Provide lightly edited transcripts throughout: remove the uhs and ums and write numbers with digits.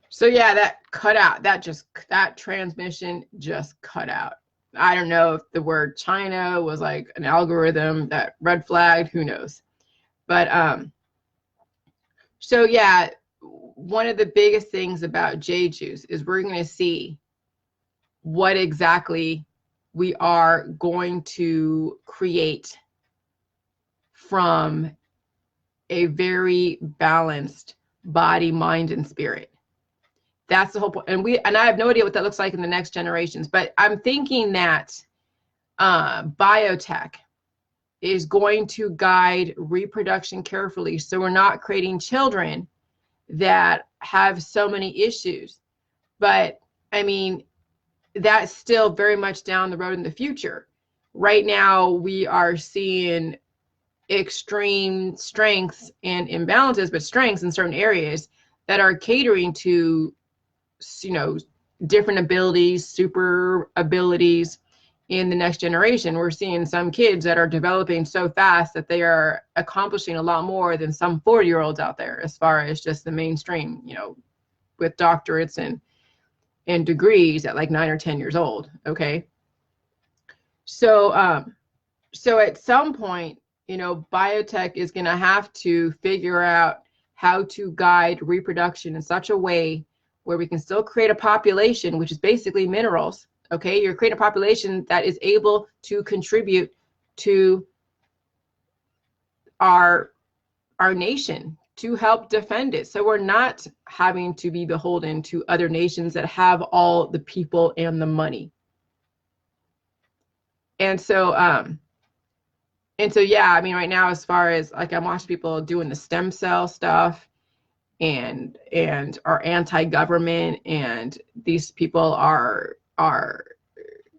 So yeah, that cut out. That transmission just cut out. I don't know if the word China was like an algorithm that red flagged, who knows. But so yeah, one of the biggest things about J juice is we're going to see what exactly we are going to create from a very balanced body, mind, and spirit. That's the whole point. And I have no idea what that looks like in the next generations, but I'm thinking that biotech is going to guide reproduction carefully, so we're not creating children that have so many issues. But I mean, that's still very much down the road in the future. Right now, we are seeing extreme strengths and imbalances, but strengths in certain areas that are catering to, you know, different abilities, super abilities in the next generation. We're seeing some kids that are developing so fast that they are accomplishing a lot more than some 40-year-olds out there, as far as just the mainstream, you know, with doctorates and degrees at like 9 or 10 years old. Okay. So so at some point, you know, biotech is going to have to figure out how to guide reproduction in such a way where we can still create a population, which is basically minerals. Okay, you're creating a population that is able to contribute to our nation, to help defend it. So we're not having to be beholden to other nations that have all the people and the money. And so yeah, I mean, right now, as far as like, I'm watching people doing the stem cell stuff and are anti-government, and these people are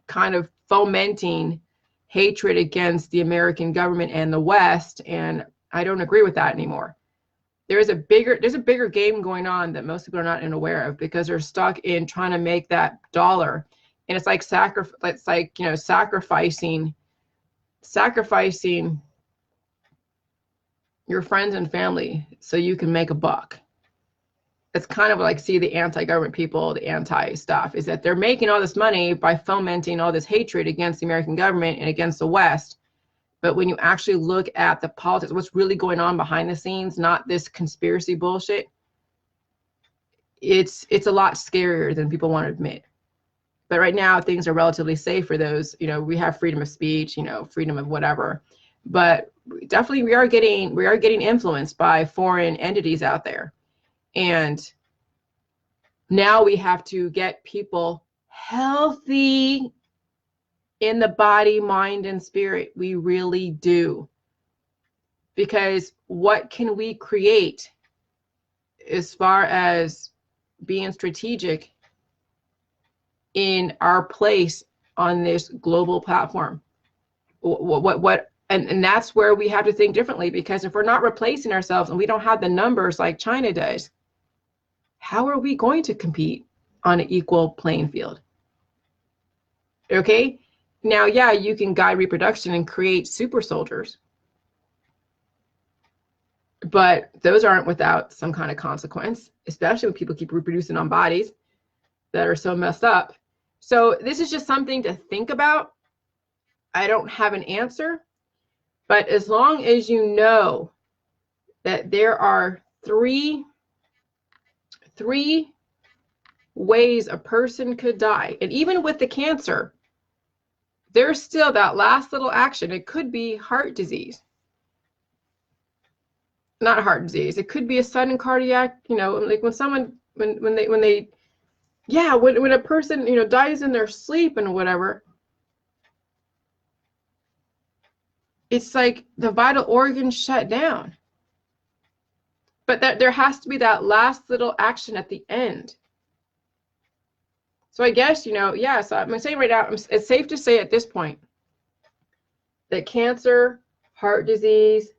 kind of fomenting hatred against the American government and the West, and I don't agree with that anymore. There's a bigger game going on that most people are not aware of, because they're stuck in trying to make that dollar, and it's like you know, sacrificing your friends and family so you can make a buck. It's kind of like, see, the anti-government people, the anti-stuff, is that they're making all this money by fomenting all this hatred against the American government and against the West. But when you actually look at the politics, what's really going on behind the scenes, not this conspiracy bullshit, it's a lot scarier than people want to admit. But right now, things are relatively safe for those. You know, we have freedom of speech, you know, freedom of whatever. But definitely, we are getting influenced by foreign entities out there. And now we have to get people healthy in the body, mind, and spirit. We really do. Because what can we create as far as being strategic in our place on this global platform? And that's where we have to think differently, because if we're not replacing ourselves and we don't have the numbers like China does, how are we going to compete on an equal playing field? Okay, now, yeah, you can guide reproduction and create super soldiers, but those aren't without some kind of consequence, especially when people keep reproducing on bodies that are so messed up. So this is just something to think about. I don't have an answer, but as long as you know that there are three ways a person could die, and even with the cancer, there's still that last little action. It could be heart disease, not heart disease. It could be a sudden cardiac, you know, like when someone, when a person, you know, dies in their sleep and whatever, it's like the vital organs shut down. But that there has to be that last little action at the end. So I guess, you know, yeah, so I'm saying right now, it's safe to say at this point that cancer, heart disease,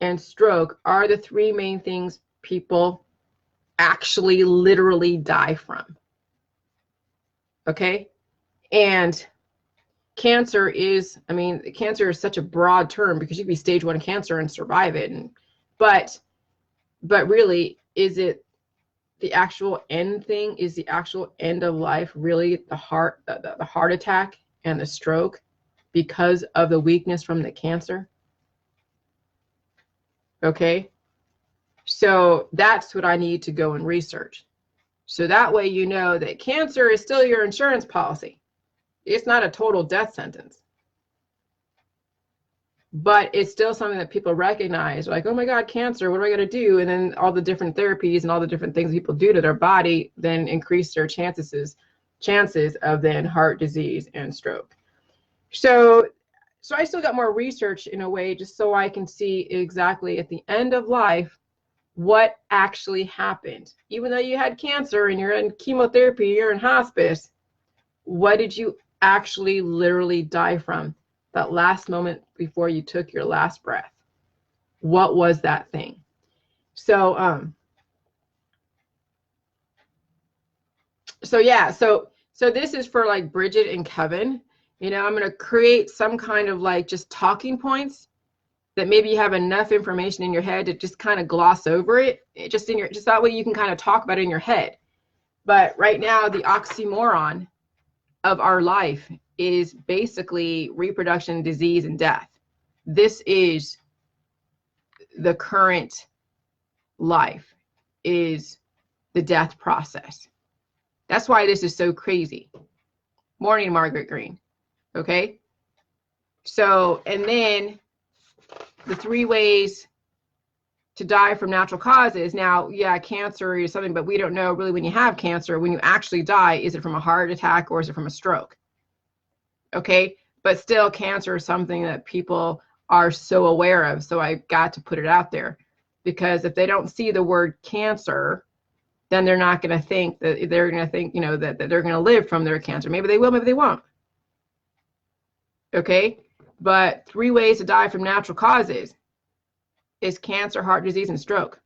and stroke are the three main things people actually literally die from. Okay? And cancer is, I mean, cancer is such a broad term, because you can be stage 1 cancer and survive it. But really, is it the actual end thing? Is the actual end of life really the heart attack and the stroke because of the weakness from the cancer? Okay, so that's what I need to go and research. So that way you know that cancer is still your insurance policy. It's not a total death sentence. But it's still something that people recognize, like, oh my God, cancer, what do I got to do? And then all the different therapies and all the different things people do to their body then increase their chances of then heart disease and stroke. So I still got more research in a way, just so I can see exactly at the end of life what actually happened. Even though you had cancer and you're in chemotherapy, you're in hospice, what did you actually literally die from? That last moment before you took your last breath. What was that thing? So this is for like Bridget and Kevin. You know, I'm going to create some kind of like just talking points that maybe you have enough information in your head to just kind of gloss over it. Just that way you can kind of talk about it in your head. But right now, the oxymoron of our life is basically reproduction, disease, and death. This is the current life, is the death process. That's why this is so crazy. Morning, Margaret Green. Okay? So, and then the 3 ways to die from natural causes. Now, yeah, cancer is something, but we don't know really when you have cancer, when you actually die, is it from a heart attack or is it from a stroke? Okay, but still cancer is something that people are so aware of. So I got to put it out there, because if they don't see the word cancer, then they're not going to think that they're going to think, you know, that they're going to live from their cancer. Maybe they will, maybe they won't. Okay, but 3 ways to die from natural causes is cancer, heart disease, and stroke.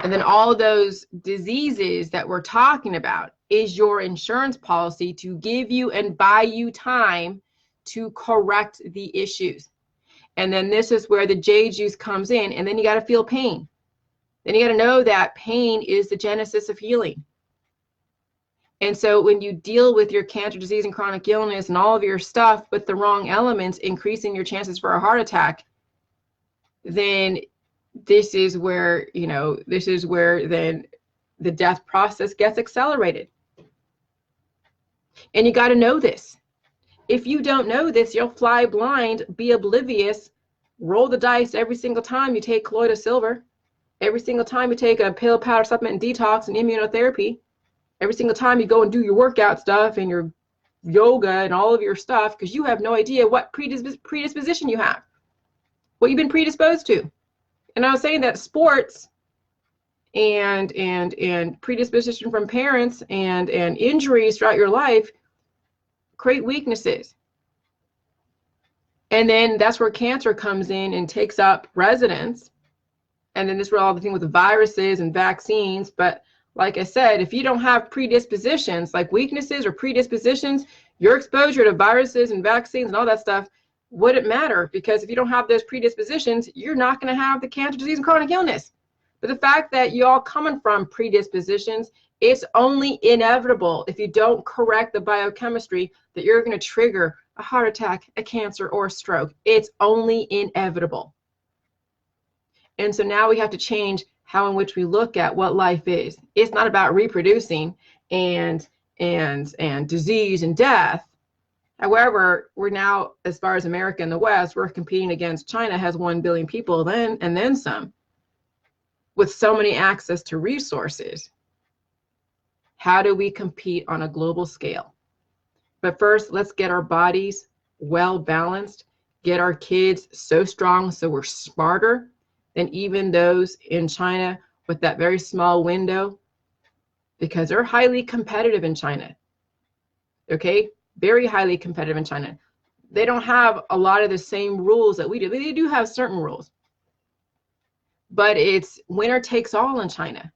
And then all those diseases that we're talking about is your insurance policy to give you and buy you time to correct the issues. And then this is where the J juice comes in, and then you got to feel pain. Then you got to know that pain is the genesis of healing. And so when you deal with your cancer, disease, and chronic illness and all of your stuff with the wrong elements, increasing your chances for a heart attack, then this is where, you know, this is where then the death process gets accelerated. And you got to know this. If you don't know this, you'll fly blind, be oblivious, roll the dice every single time you take colloidal silver, every single time you take a pill, powder, supplement, and detox and immunotherapy, every single time you go and do your workout stuff and your yoga and all of your stuff, because you have no idea what predisposition you have, what you've been predisposed to. And I was saying that sports and predisposition from parents and injuries throughout your life create weaknesses. And then that's where cancer comes in and takes up residence. And then this is where all the thing with the viruses and vaccines. But like I said, if you don't have predispositions, like weaknesses or predispositions, your exposure to viruses and vaccines and all that stuff wouldn't matter, because if you don't have those predispositions, you're not going to have the cancer, disease, and chronic illness. But the fact that you all coming from predispositions, it's only inevitable, if you don't correct the biochemistry, that you're going to trigger a heart attack, a cancer, or a stroke. It's only inevitable. And so now we have to change how in which we look at what life is. It's not about reproducing and disease and death. However, we're now, as far as America and the West, we're competing against China, has 1 billion people then some, with so many access to resources. How do we compete on a global scale? But first, let's get our bodies well balanced, get our kids so strong so we're smarter than even those in China with that very small window, because they're highly competitive in China. Okay? Very highly competitive in China. They don't have a lot of the same rules that we do. They do have certain rules, but it's winner takes all in China.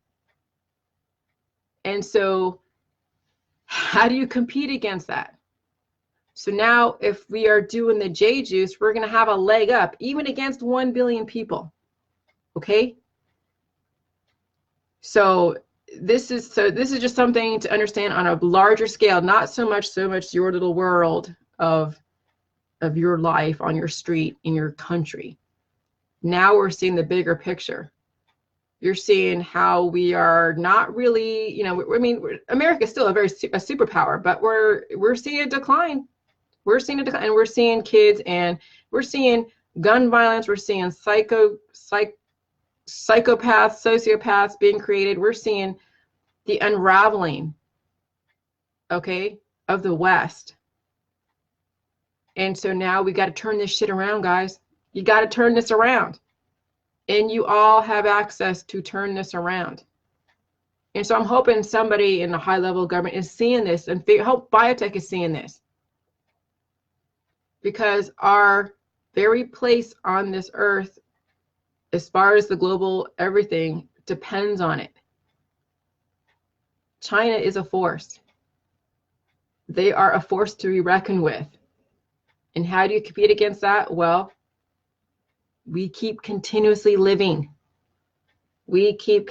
And so how do you compete against that? So now if we are doing the J juice, we're going to have a leg up even against 1 billion people. Okay? So this is just something to understand on a larger scale, not so much your little world of your life on your street in your country. Now we're seeing the bigger picture. You're seeing how we are not really, you know, I mean, America is still a superpower, but we're seeing a decline. We're seeing a decline, and we're seeing kids, and we're seeing gun violence. We're seeing psychopaths, sociopaths being created. We're seeing the unraveling, okay, of the West. And so now we got to turn this shit around, guys. You got to turn this around. And you all have access to turn this around. And so I'm hoping somebody in the high level government is seeing this, and hope biotech is seeing this. Because our very place on this earth, as far as the global everything, depends on it. China is a force. They are a force to be reckoned with. And how do you compete against that? Well, we keep continuously living. We keep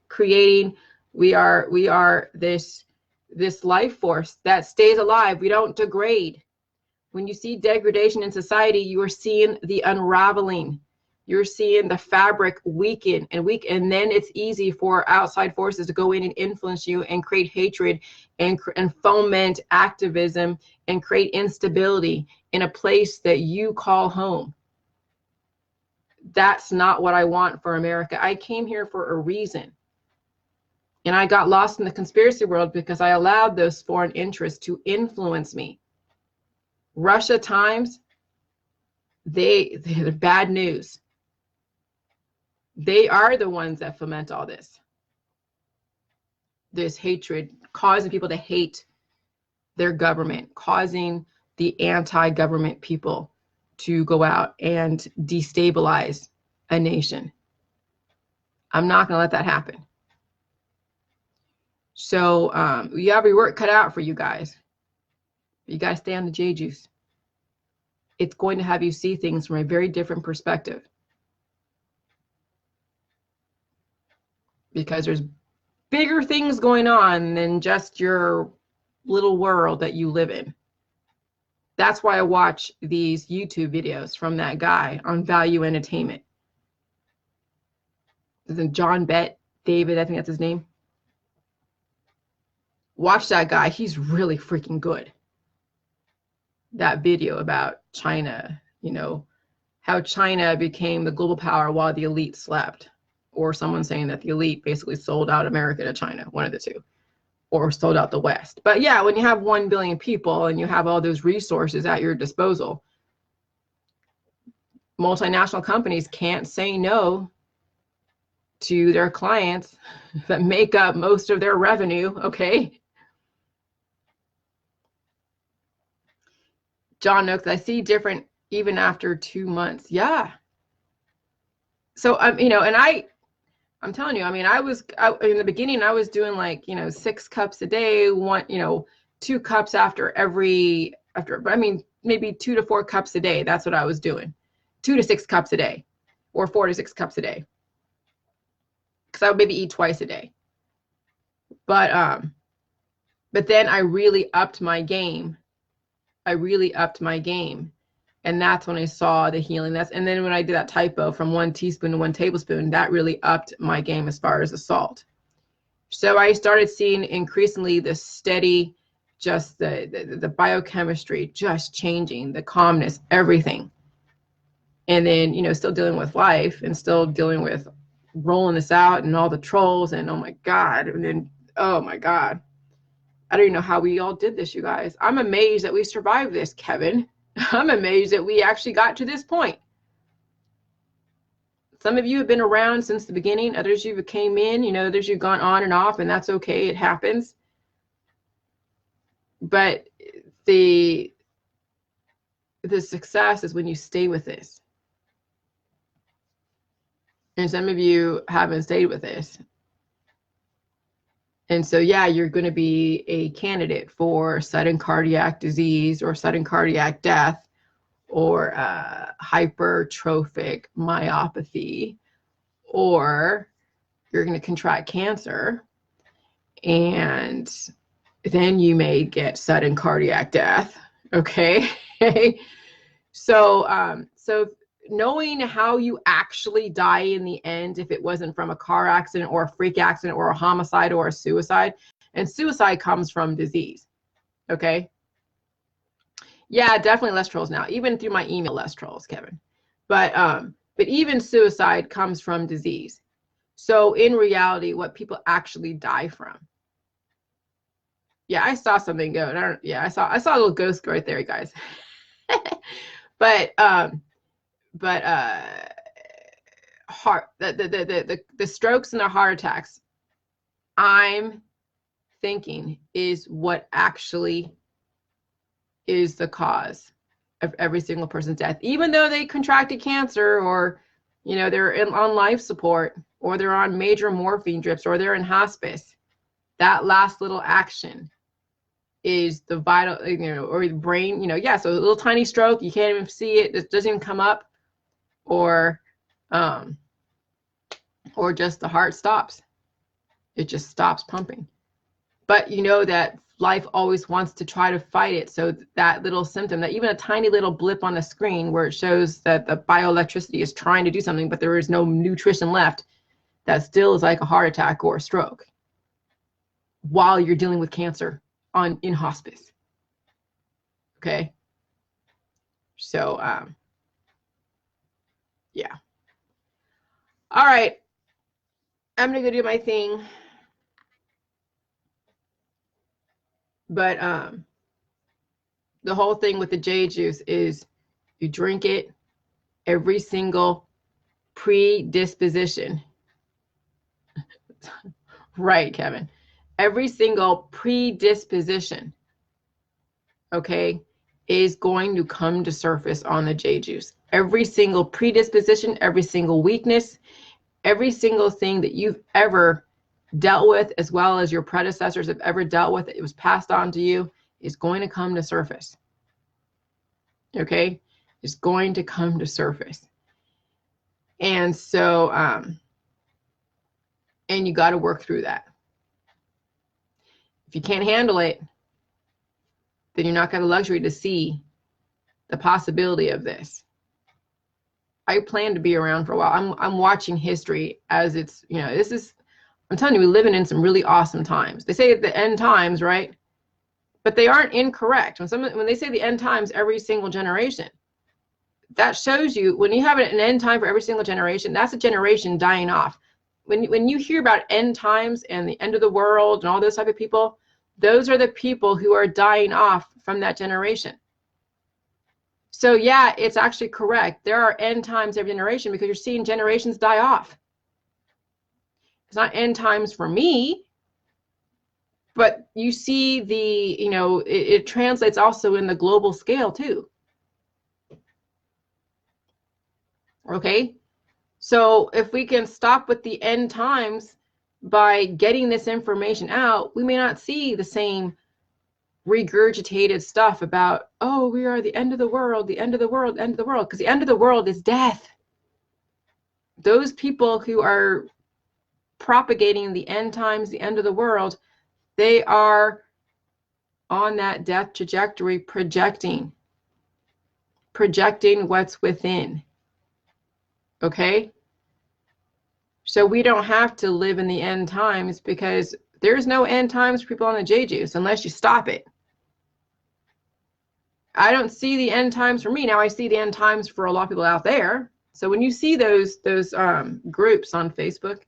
creating. We are this life force that stays alive. We don't degrade. When you see degradation in society, you are seeing the unraveling. You're seeing the fabric weaken, and then it's easy for outside forces to go in and influence you and create hatred and foment activism and create instability in a place that you call home. That's not what I want for America. I came here for a reason. And I got lost in the conspiracy world because I allowed those foreign interests to influence me. Russia Times, they're bad news. They are the ones that foment all this hatred, causing people to hate their government, causing the anti-government people to go out and destabilize a nation. I'm not going to let that happen. So you have your work cut out for you guys. You got to stay on the J juice. It's going to have you see things from a very different perspective. Because there's bigger things going on than just your little world that you live in. That's why I watch these YouTube videos from that guy on Value Entertainment. John Bett, David, I think that's his name. Watch that guy. He's really freaking good. That video about China, you know, how China became the global power while the elite slept. Or someone saying that the elite basically sold out America to China, one of the two, or sold out the West. But yeah, when you have 1 billion people and you have all those resources at your disposal, multinational companies can't say no to their clients that make up most of their revenue, okay? John Noakes, I see different even after 2 months. Yeah. So, you know, and I'm telling you, I mean, in the beginning, I was doing like, you know, 6 cups a day, 2 cups after, but I mean, maybe 2 to 4 cups a day. That's what I was doing. 2 to 6 cups a day, or 4 to 6 cups a day. Because I would maybe eat twice a day. But then I really upped my game. And that's when I saw the healing. And then when I did that typo from 1 teaspoon to 1 tablespoon, that really upped my game as far as the salt. So I started seeing increasingly the steady, just the biochemistry just changing, the calmness, everything. And then, you know, still dealing with life and still dealing with rolling this out and all the trolls and oh my God. And then, oh my God. I don't even know how we all did this, you guys. I'm amazed that we survived this, Kevin. I'm amazed that we actually got to this point. Some of you have been around since the beginning. Others of you came in, you know, others you've gone on and off, and that's okay. It happens. But the success is when you stay with this. And some of you haven't stayed with this. And so, yeah, you're going to be a candidate for sudden cardiac disease or sudden cardiac death or hypertrophic myopathy or you're going to contract cancer, and then you may get sudden cardiac death. Okay. So knowing how you actually die in the end, if it wasn't from a car accident or a freak accident or a homicide or a suicide, and suicide comes from disease. Okay. Yeah, definitely less trolls now, even through my email, less trolls, Kevin. But even suicide comes from disease. So in reality, what people actually die from. Yeah, I saw something go. And I saw a little ghost right there, guys. but heart the strokes and the heart attacks, I'm thinking, is what actually is the cause of every single person's death, even though they contracted cancer, or they're on life support, or they're on major morphine drips, or they're in hospice. That last little action is the vital, or the brain, yeah. So a little tiny stroke, you can't even see it. It doesn't even come up, or just the heart stops. It just stops pumping. But that life always wants to try to fight it. So that little symptom, that even a tiny little blip on the screen where it shows that the bioelectricity is trying to do something, but there is no nutrition left, that still is like a heart attack or a stroke while you're dealing with cancer in hospice. Okay. So, yeah. All right. I'm going to go do my thing. But the whole thing with the J juice is you drink it every single predisposition. Right, Kevin. Every single predisposition, okay, is going to come to surface on the J juice. Every single predisposition, every single weakness, every single thing that you've ever dealt with, as well as your predecessors have ever dealt with, it was passed on to you, is going to come to surface. Okay? It's going to come to surface. And so, and you got to work through that. If you can't handle it, then you're not going to have the luxury to see the possibility of this. I plan to be around for a while. I'm watching history as it's, this is, I'm telling you, we're living in some really awesome times. They say at the end times, right? But they aren't incorrect. When they say the end times every single generation, that shows you when you have an end time for every single generation, that's a generation dying off. When you hear about end times and the end of the world and all those type of people, those are the people who are dying off from that generation. So yeah, it's actually correct. There are end times every generation because you're seeing generations die off. It's not end times for me, but you see it translates also in the global scale too. Okay, so if we can stop with the end times by getting this information out, we may not see the same regurgitated stuff about, oh, we are the end of the world, the end of the world, end of the world, because the end of the world is death. Those people who are propagating the end times, the end of the world, they are on that death trajectory, projecting what's within. Okay? So we don't have to live in the end times because there's no end times for people on the J juice unless you stop it. I don't see the end times for me. Now I see the end times for a lot of people out there. So when you see those groups on Facebook,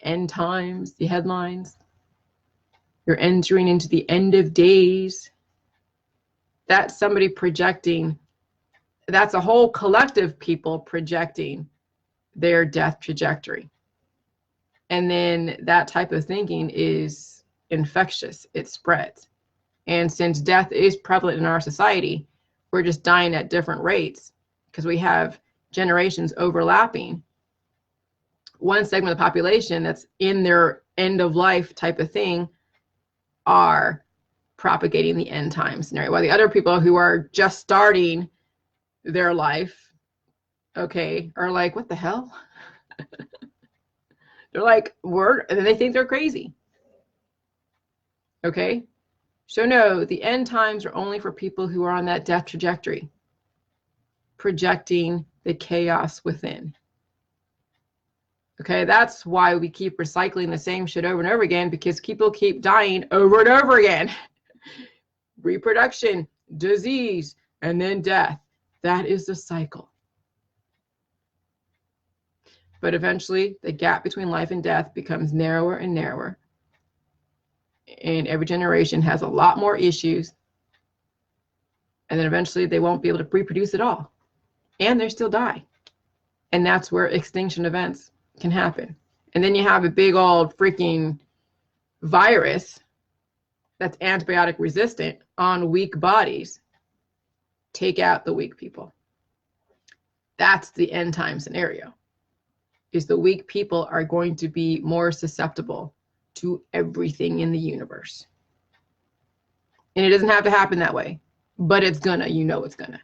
end times, the headlines, you're entering into the end of days. That's somebody projecting. That's a whole collective people projecting their death trajectory. And then that type of thinking is infectious. It spreads. And since death is prevalent in our society, we're just dying at different rates because we have generations overlapping. One segment of the population that's in their end of life type of thing are propagating the end time scenario, while the other people who are just starting their life, okay, are like, what the hell? They're like, and then they think they're crazy. Okay? So no, the end times are only for people who are on that death trajectory, projecting the chaos within. Okay, that's why we keep recycling the same shit over and over again, because people keep dying over and over again. Reproduction, disease, and then death. That is the cycle. But eventually, the gap between life and death becomes narrower and narrower. And every generation has a lot more issues. And then eventually, they won't be able to reproduce at all. And they still die. And that's where extinction events can happen. And then you have a big old freaking virus that's antibiotic resistant on weak bodies. Take out the weak people. That's the end time scenario. Is the weak people are going to be more susceptible to everything in the universe. And it doesn't have to happen that way, but it's gonna, it's gonna.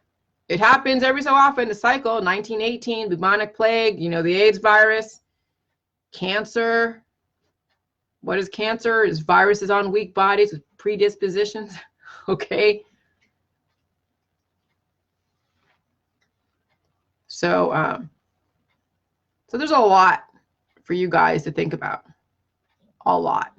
It happens every so often, the cycle, 1918, bubonic plague, the AIDS virus, cancer. What is cancer? Is viruses on weak bodies with predispositions, okay? So there's a lot for you guys to think about, a lot.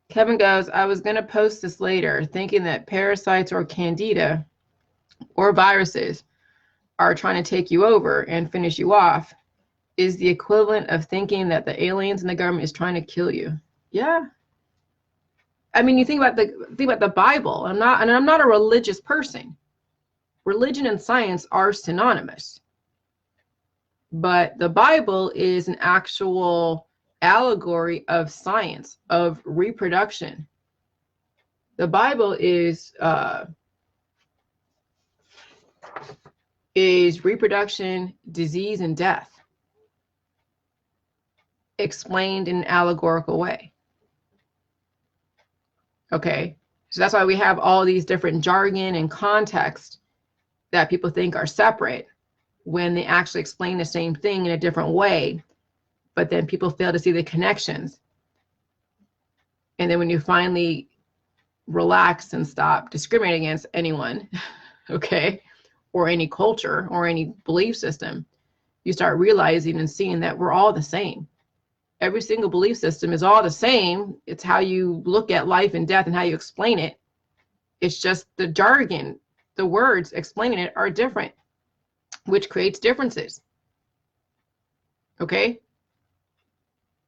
Kevin goes, I was going to post this later, thinking that parasites or candida or viruses are trying to take you over and finish you off is the equivalent of thinking that the aliens and the government is trying to kill you. Yeah. I mean, you think about the Bible. I'm not a religious person. Religion and science are synonymous. But the Bible is an actual allegory of science, of reproduction. The Bible is reproduction, disease, and death explained in an allegorical way. Okay, so that's why we have all these different jargon and context that people think are separate when they actually explain the same thing in a different way, but then people fail to see the connections. And then when you finally relax and stop discriminating against anyone, okay, or any culture or any belief system, you start realizing and seeing that we're all the same. Every single belief system is all the same. It's how you look at life and death and how you explain it. It's just the jargon, the words explaining it are different, which creates differences. Okay?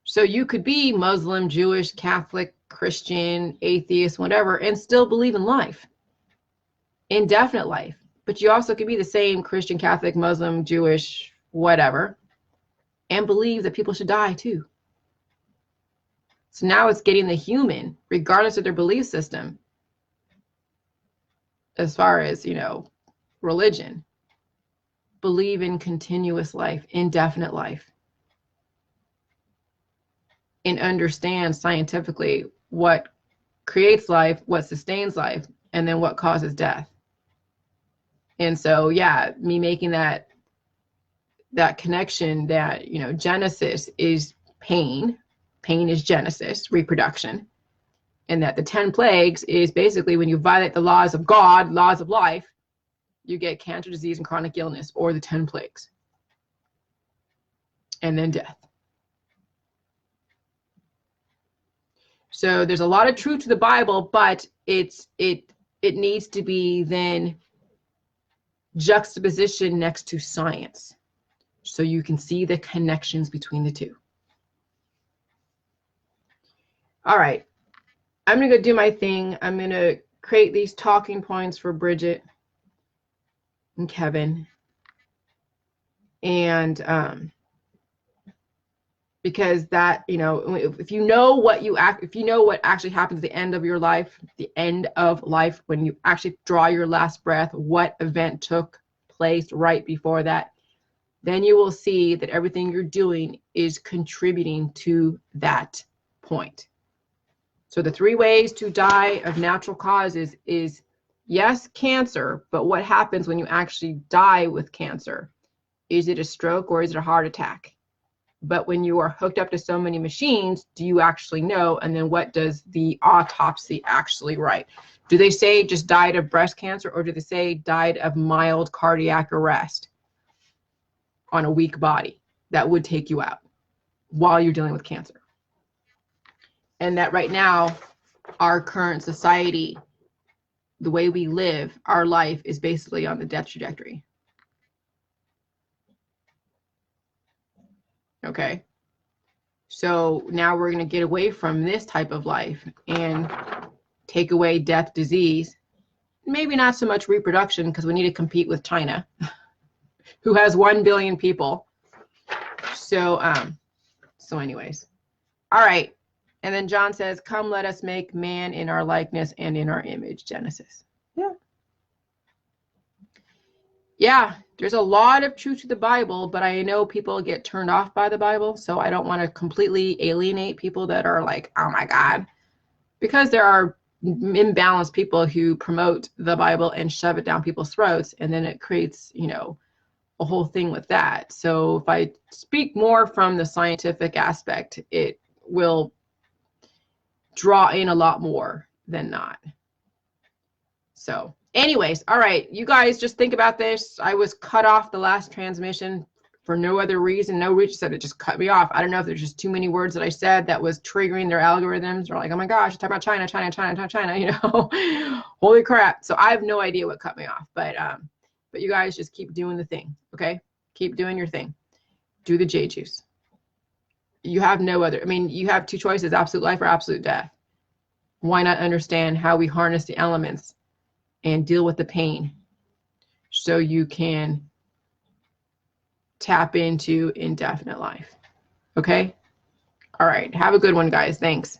So you could be Muslim, Jewish, Catholic, Christian, atheist, whatever, and still believe in life, indefinite life. But you also could be the same Christian, Catholic, Muslim, Jewish, whatever, and believe that people should die too. So now it's getting the human, regardless of their belief system, as far as, religion, believe in continuous life, indefinite life, and understand scientifically what creates life, what sustains life, and then what causes death. And so, yeah, me making that connection that, Genesis is pain is Genesis, reproduction, and that the 10 plagues is basically when you violate the laws of God, laws of life, you get cancer, disease, and chronic illness, or the 10 plagues, and then death. So there's a lot of truth to the Bible, but it needs to be then juxtaposition next to science, so you can see the connections between the two. All right, I'm gonna go do my thing. I'm gonna create these talking points for Bridget and Kevin, and because that, if you know what actually happens at the end of your life, when you actually draw your last breath, what event took place right before that, then you will see that everything you're doing is contributing to that point. So the 3 ways to die of natural causes is, yes, cancer, but what happens when you actually die with cancer? Is it a stroke or is it a heart attack? But when you are hooked up to so many machines, do you actually know? And then what does the autopsy actually write? Do they say just died of breast cancer, or do they say died of mild cardiac arrest on a weak body that would take you out while you're dealing with cancer? And that right now, our current society, the way we live, our life is basically on the death trajectory. Okay. So now we're going to get away from this type of life and take away death, disease, maybe not so much reproduction, because we need to compete with China, who has 1 billion people. So anyways, all right. And then John says, come, let us make man in our likeness and in our image, Genesis. Yeah. Yeah, there's a lot of truth to the Bible, but I know people get turned off by the Bible, so I don't want to completely alienate people that are like, oh my God, because there are imbalanced people who promote the Bible and shove it down people's throats, and then it creates, you know, a whole thing with that. So if I speak more from the scientific aspect, it will draw in a lot more than not. So anyways, all right, you guys just think about this. I was cut off the last transmission for no other reason. No reason said it just cut me off. I don't know if there's just too many words that I said that was triggering their algorithms. They're like, oh my gosh, talk about China, China, China, China, you know, holy crap. So I have no idea what cut me off, but you guys just keep doing the thing. Okay. Keep doing your thing. Do the J juice. You have no other, I mean, you have 2 choices, absolute life or absolute death. Why not understand how we harness the elements and deal with the pain so you can tap into indefinite life? Okay? All right. Have a good one, guys. Thanks.